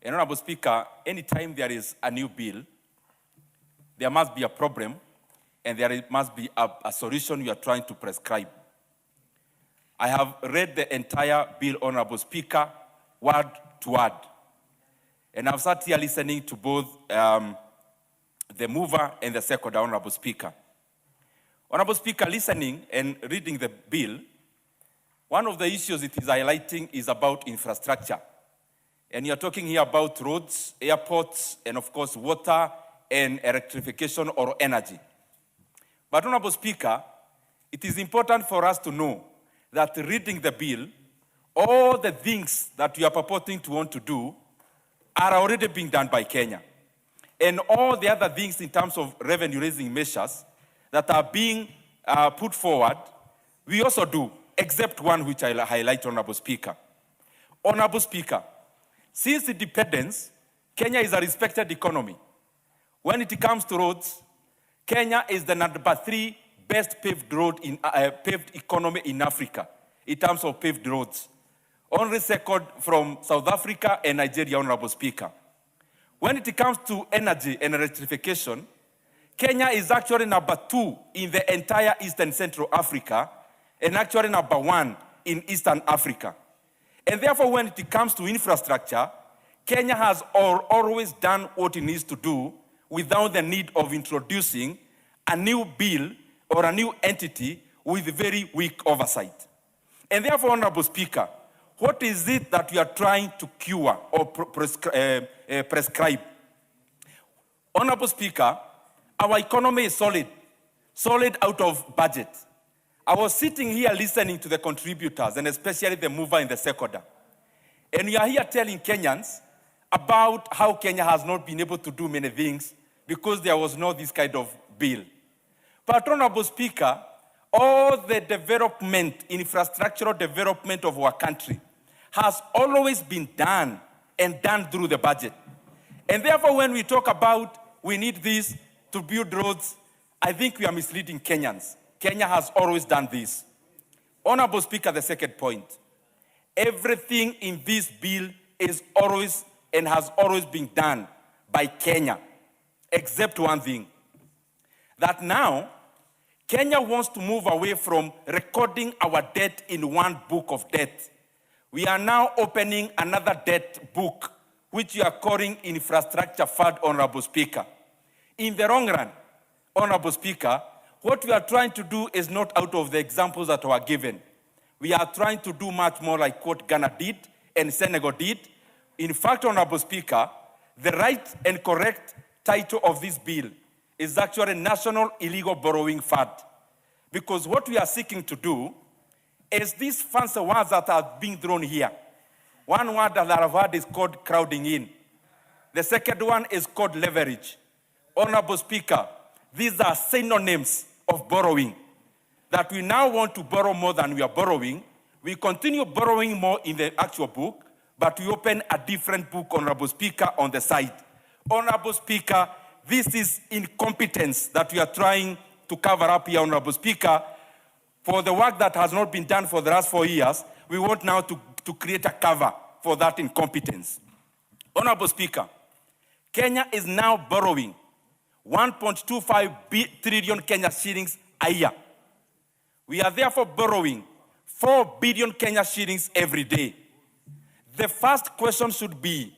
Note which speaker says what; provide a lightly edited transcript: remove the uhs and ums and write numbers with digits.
Speaker 1: And Honorable Speaker, anytime there is a new bill, there must be a problem, and there must be a solution you are trying to prescribe. I have read the entire bill, Honorable Speaker, word to word. And I've sat here listening to both the mover and the seconder, Honorable Speaker. Honorable Speaker, listening and reading the bill, one of the issues it is highlighting is about infrastructure. And you're talking here about roads, airports, and of course water and electrification or energy. But Honorable Speaker, it is important for us to know that reading the bill, all the things that you are purporting to want to do are already being done by Kenya. And all the other things in terms of revenue-raising measures that are being put forward, we also do, except one which I highlight, Honorable Speaker. Honorable Speaker, since independence, Kenya is a respected economy. When it comes to roads, Kenya is the number 3 best paved economy in Africa in terms of paved roads. Only second from South Africa and Nigeria, Honorable Speaker. When it comes to energy and electrification, Kenya is actually number 2 in the entire Eastern Central Africa and actually number 1 in Eastern Africa. And therefore, when it comes to infrastructure, Kenya has always done what it needs to do without the need of introducing a new bill or a new entity with very weak oversight. And therefore, Honorable Speaker, what is it that you are trying to cure or prescribe? Honorable Speaker, our economy is solid out of budget. I was sitting here listening to the contributors, and especially the mover and the seconder. And we are here telling Kenyans about how Kenya has not been able to do many things because there was no this kind of bill. But Honorable Speaker, all the development, infrastructural development of our country has always been done and done through the budget. And therefore, when we talk about we need this to build roads, I think we are misleading Kenyans. Kenya has always done this. Honorable Speaker, the second point. Everything in this bill is always and has always been done by Kenya, except one thing. That now, Kenya wants to move away from recording our debt in one book of debt. We are now opening another debt book, which we are calling Infrastructure Fund, Honorable Speaker. In the long run, Honorable Speaker, what we are trying to do is not out of the examples that were given. We are trying to do much more like what Ghana did and Senegal did. In fact, Honorable Speaker, the right and correct title of this bill is actually National Illegal Borrowing Fund. Because what we are seeking to do is these fancy words that are being thrown here. One word that I've heard is called crowding in. The second one is called leverage. Honorable Speaker, these are synonyms of borrowing. That we now want to borrow more than we are borrowing. We continue borrowing more in the actual book, but we open a different book, Honorable Speaker, on the side. Honorable Speaker, this is incompetence that we are trying to cover up here, Honorable Speaker. For the work that has not been done for the last 4 years, we want now to create a cover for that incompetence. Honorable Speaker, Kenya is now borrowing 1.25 trillion Kenya shillings a year. We are therefore borrowing 4 billion Kenya shillings every day. The first question should be,